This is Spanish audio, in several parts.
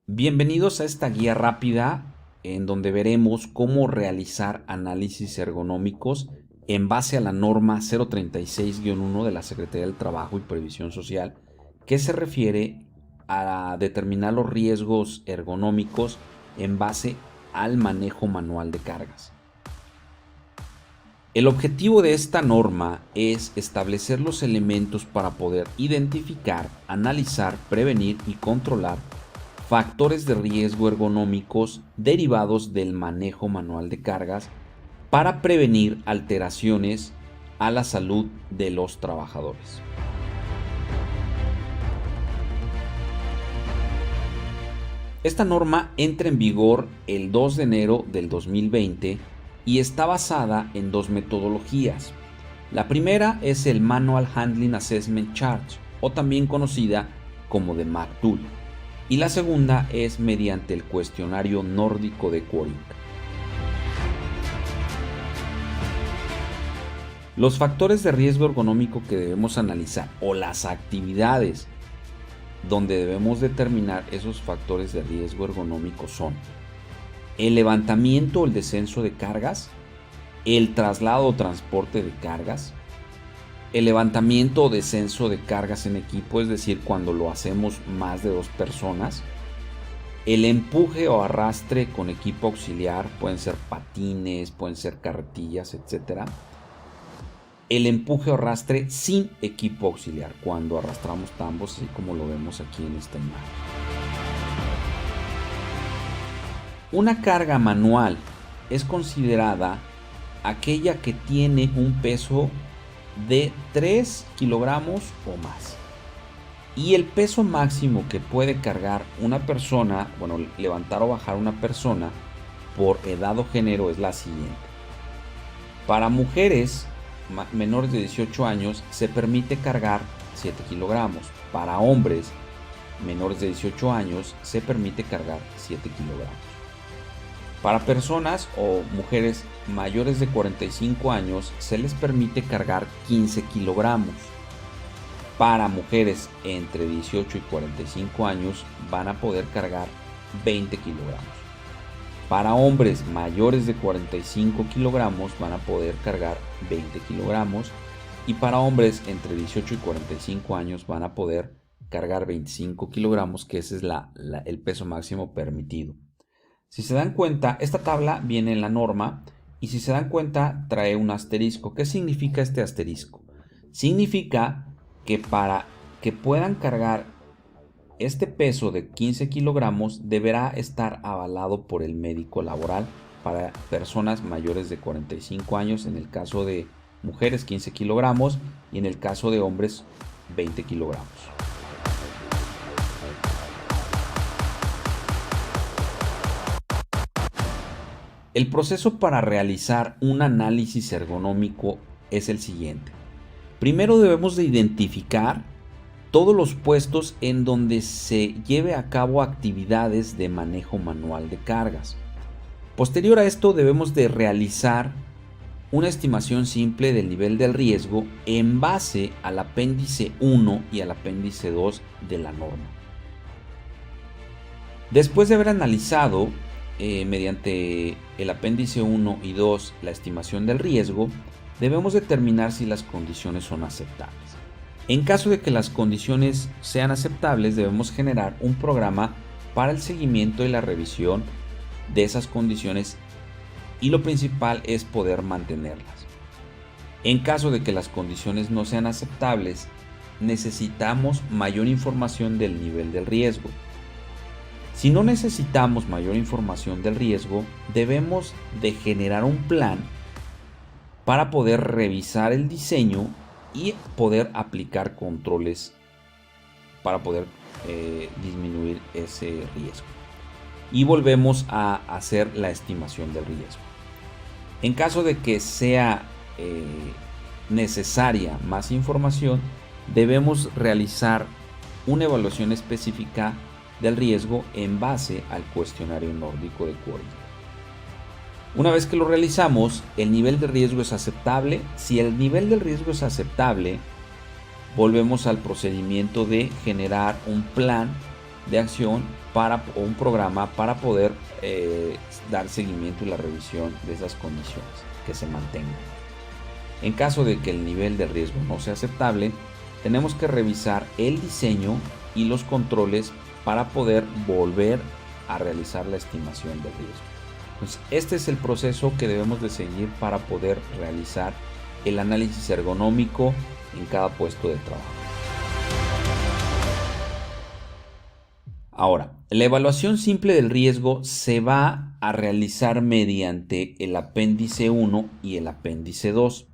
Bienvenidos a esta guía rápida en donde veremos cómo realizar análisis ergonómicos en base a la norma 036-1 de la Secretaría del Trabajo y Previsión Social, que se refiere a determinar los riesgos ergonómicos en base al manejo manual de cargas. El objetivo de esta norma es establecer los elementos para poder identificar, analizar, prevenir y controlar factores de riesgo ergonómicos derivados del manejo manual de cargas para prevenir alteraciones a la salud de los trabajadores. Esta norma entra en vigor el 2 de enero del 2020 y está basada en dos metodologías. La primera es el Manual Handling Assessment Chart, o también conocida como de MACTool, y la segunda es mediante el cuestionario nórdico de Quoring. Los factores de riesgo ergonómico que debemos analizar o las actividades donde debemos determinar esos factores de riesgo ergonómico son el levantamiento o el descenso de cargas, el traslado o transporte de cargas, el levantamiento o descenso de cargas en equipo, es decir, cuando lo hacemos más de 2 personas, el empuje o arrastre con equipo auxiliar, pueden ser patines, pueden ser carretillas, etc. El empuje o arrastre sin equipo auxiliar, cuando arrastramos tambos, así como lo vemos aquí en esta imagen. Una carga manual es considerada aquella que tiene un peso de 3 kilogramos o más. Y el peso máximo que puede cargar una persona, levantar o bajar una persona por edad o género es la siguiente. Para mujeres menores de 18 años se permite cargar 7 kilogramos. Para hombres menores de 18 años se permite cargar 7 kilogramos. Para personas o mujeres mayores de 45 años se les permite cargar 15 kilogramos. Para mujeres entre 18 y 45 años van a poder cargar 20 kilogramos. Para hombres mayores de 45 kilogramos van a poder cargar 20 kilogramos. Y para hombres entre 18 y 45 años van a poder cargar 25 kilogramos, que ese es el peso máximo permitido. Si se dan cuenta, esta tabla viene en la norma y si se dan cuenta trae un asterisco. ¿Qué significa este asterisco? Significa que para que puedan cargar este peso de 15 kilogramos deberá estar avalado por el médico laboral para personas mayores de 45 años, en el caso de mujeres 15 kilogramos y en el caso de hombres 20 kilogramos. El proceso para realizar un análisis ergonómico es el siguiente. Primero debemos de identificar todos los puestos en donde se lleve a cabo actividades de manejo manual de cargas. Posterior a esto debemos de realizar una estimación simple del nivel del riesgo en base al apéndice 1 y al apéndice 2 de la norma. Después de haber analizado mediante el apéndice 1 y 2 la estimación del riesgo, debemos determinar si las condiciones son aceptables. En caso de que las condiciones sean aceptables, debemos generar un programa para el seguimiento y la revisión de esas condiciones, y lo principal es poder mantenerlas. En caso de que las condiciones no sean aceptables, necesitamos mayor información del nivel del riesgo. Si no necesitamos mayor información del riesgo, debemos de generar un plan para poder revisar el diseño y poder aplicar controles para poder disminuir ese riesgo. Y volvemos a hacer la estimación del riesgo. En caso de que sea necesaria más información, debemos realizar una evaluación específica del riesgo en base al cuestionario nórdico de Quoring. Una vez que lo realizamos, el nivel de riesgo es aceptable. Si el nivel del riesgo es aceptable, volvemos al procedimiento de generar un plan de acción o un programa para poder dar seguimiento y la revisión de esas condiciones que se mantengan. En caso de que el nivel de riesgo no sea aceptable, tenemos que revisar el diseño y los controles para poder volver a realizar la estimación del riesgo. Entonces, este es el proceso que debemos de seguir para poder realizar el análisis ergonómico en cada puesto de trabajo. Ahora, la evaluación simple del riesgo se va a realizar mediante el apéndice 1 y el apéndice 2.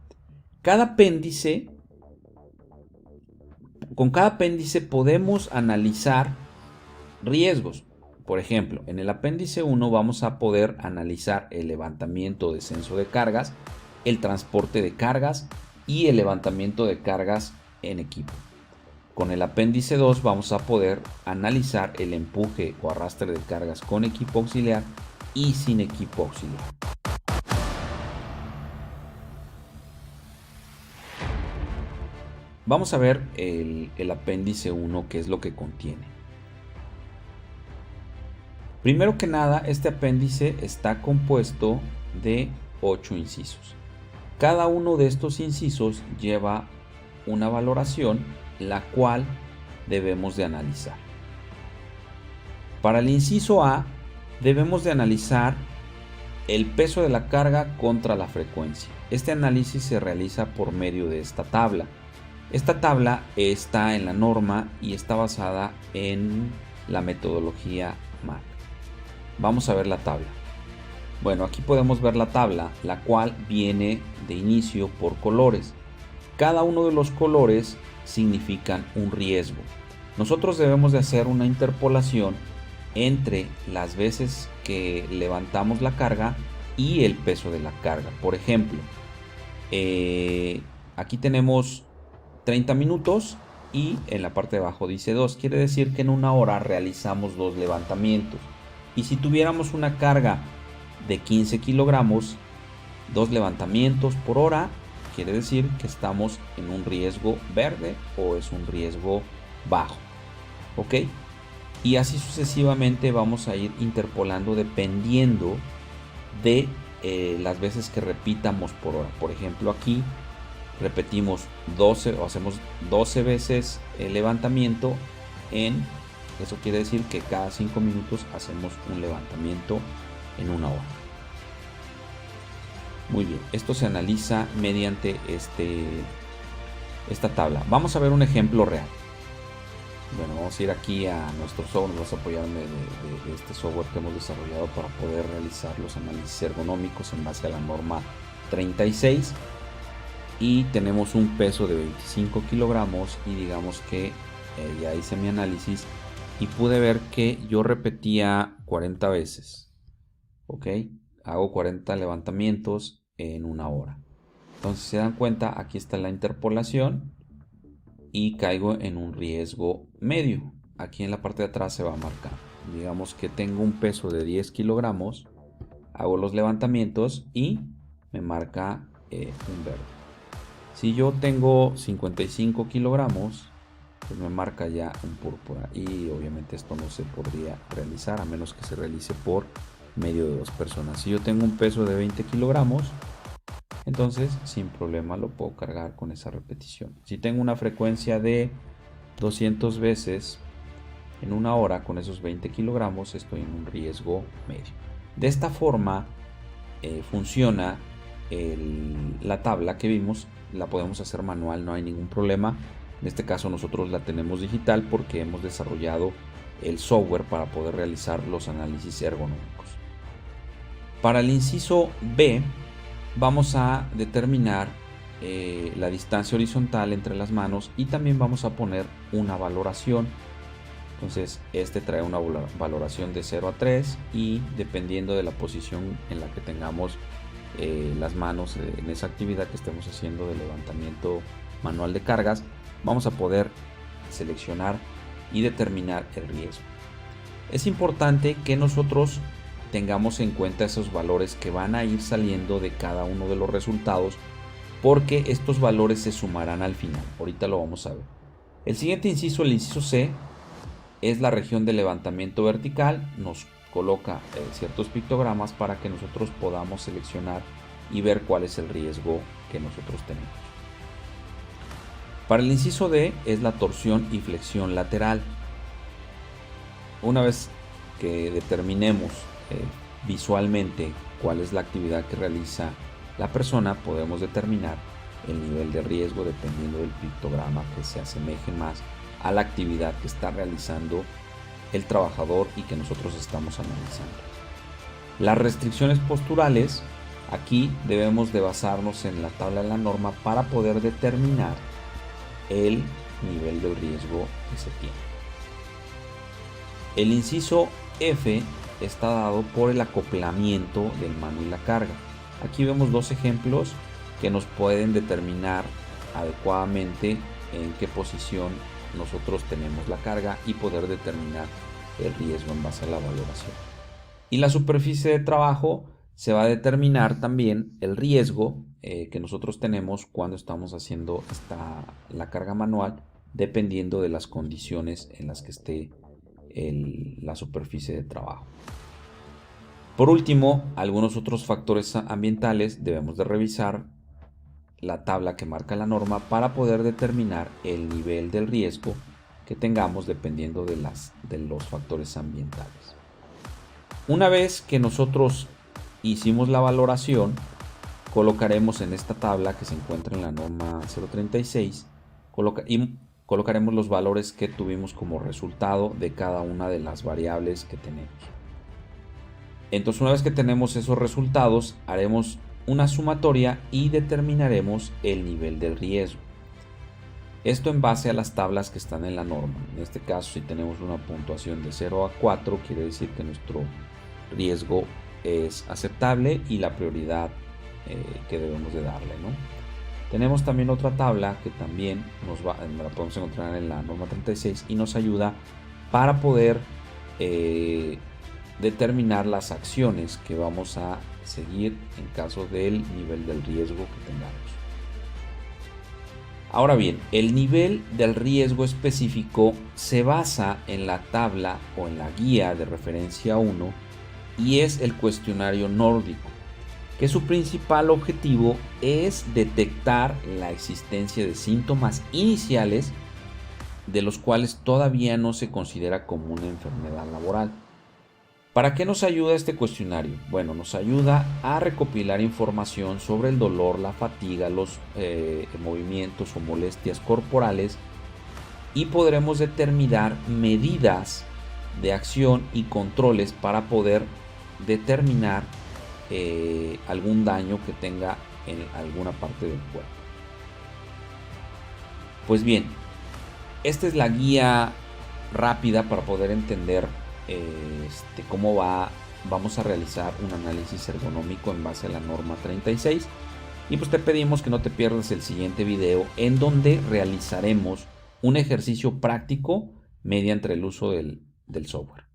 Con cada apéndice podemos analizar riesgos. Por ejemplo, en el apéndice 1 vamos a poder analizar el levantamiento o descenso de cargas, el transporte de cargas y el levantamiento de cargas en equipo. Con el apéndice 2 vamos a poder analizar el empuje o arrastre de cargas con equipo auxiliar y sin equipo auxiliar. Vamos a ver el apéndice 1, qué es lo que contiene. Primero que nada, este apéndice está compuesto de 8 incisos. Cada uno de estos incisos lleva una valoración, la cual debemos de analizar. Para el inciso A, debemos de analizar el peso de la carga contra la frecuencia. Este análisis se realiza por medio de esta tabla. Esta tabla está en la norma y está basada en la metodología MAC. Vamos a ver la tabla. Bueno, aquí podemos ver la tabla, la cual viene de inicio por colores. Cada uno de los colores significan un riesgo. Nosotros debemos de hacer una interpolación entre las veces que levantamos la carga y el peso de la carga. Por ejemplo, aquí tenemos 30 minutos y en la parte de abajo dice 2. Quiere decir que en una hora realizamos 2 levantamientos. Y si tuviéramos una carga de 15 kilogramos, 2 levantamientos por hora, quiere decir que estamos en un riesgo verde o es un riesgo bajo. ¿Ok? Y así sucesivamente vamos a ir interpolando dependiendo de las veces que repitamos por hora. Por ejemplo, aquí repetimos 12 o hacemos 12 veces el levantamiento eso quiere decir que cada 5 minutos hacemos un levantamiento en una hora. Muy bien, esto se analiza mediante esta tabla. Vamos a ver un ejemplo real. Bueno, vamos a ir aquí a nuestro software, vamos a apoyarme de este software que hemos desarrollado para poder realizar los análisis ergonómicos en base a la norma 36. Y tenemos un peso de 25 kilogramos y digamos que ya hice mi análisis y pude ver que yo repetía 40 veces. Ok, hago 40 levantamientos en una hora. Entonces, si se dan cuenta, aquí está la interpolación y caigo en un riesgo medio. Aquí en la parte de atrás se va a marcar. Digamos que tengo un peso de 10 kilogramos, hago los levantamientos y me marca un verde. Si yo tengo 55 kilogramos, pues me marca ya un púrpura y obviamente esto no se podría realizar a menos que se realice por medio de 2 personas. Si yo tengo un peso de 20 kilogramos, entonces sin problema lo puedo cargar con esa repetición. Si tengo una frecuencia de 200 veces en una hora con esos 20 kilogramos, estoy en un riesgo medio. De esta forma funciona la tabla que vimos. La podemos hacer manual, no hay ningún problema. En este caso nosotros la tenemos digital porque hemos desarrollado el software para poder realizar los análisis ergonómicos. Para el inciso B vamos a determinar la distancia horizontal entre las manos y también vamos a poner una valoración. Entonces trae una valoración de 0 a 3 y dependiendo de la posición en la que tengamos las manos en esa actividad que estemos haciendo de levantamiento manual de cargas, vamos a poder seleccionar y determinar el riesgo. Es importante que nosotros tengamos en cuenta esos valores que van a ir saliendo de cada uno de los resultados, porque estos valores se sumarán al final. Ahorita lo vamos a ver. El siguiente inciso, el inciso C, es la región de levantamiento vertical. Nos coloca ciertos pictogramas para que nosotros podamos seleccionar y ver cuál es el riesgo que nosotros tenemos. Para el inciso D es la torsión y flexión lateral. Una vez que determinemos visualmente cuál es la actividad que realiza la persona, podemos determinar el nivel de riesgo dependiendo del pictograma que se asemeje más a la actividad que está realizando el trabajador y que nosotros estamos analizando. Las restricciones posturales, aquí debemos de basarnos en la tabla de la norma para poder determinar el nivel de riesgo que se tiene. El inciso F está dado por el acoplamiento del mano y la carga. Aquí vemos dos ejemplos que nos pueden determinar adecuadamente en qué posición nosotros tenemos la carga y poder determinar el riesgo en base a la valoración. Y la superficie de trabajo se va a determinar también el riesgo que nosotros tenemos cuando estamos haciendo la carga manual, dependiendo de las condiciones en las que esté la superficie de trabajo. Por último, algunos otros factores ambientales debemos de revisar la tabla que marca la norma para poder determinar el nivel del riesgo que tengamos dependiendo de los factores ambientales. Una vez que nosotros hicimos la valoración, colocaremos en esta tabla que se encuentra en la norma 036 y colocaremos los valores que tuvimos como resultado de cada una de las variables que tenemos. Entonces, una vez que tenemos esos resultados, haremos una sumatoria y determinaremos el nivel del riesgo. Esto en base a las tablas que están en la norma. En este caso, si tenemos una puntuación de 0 a 4, quiere decir que nuestro riesgo es aceptable y la prioridad que debemos de darle, ¿no? Tenemos también otra tabla que también la podemos encontrar en la norma 36 y nos ayuda para poder determinar las acciones que vamos a seguir en caso del nivel del riesgo que tengamos. Ahora bien, el nivel del riesgo específico se basa en la tabla o en la guía de referencia 1 y es el cuestionario nórdico, que su principal objetivo es detectar la existencia de síntomas iniciales de los cuales todavía no se considera como una enfermedad laboral. ¿Para qué nos ayuda este cuestionario? Bueno, nos ayuda a recopilar información sobre el dolor, la fatiga, los movimientos o molestias corporales y podremos determinar medidas de acción y controles para poder determinar algún daño que tenga en alguna parte del cuerpo. Pues bien, esta es la guía rápida para poder entender cómo vamos a realizar un análisis ergonómico en base a la norma 36. Y pues te pedimos que no te pierdas el siguiente video en donde realizaremos un ejercicio práctico mediante el uso del software.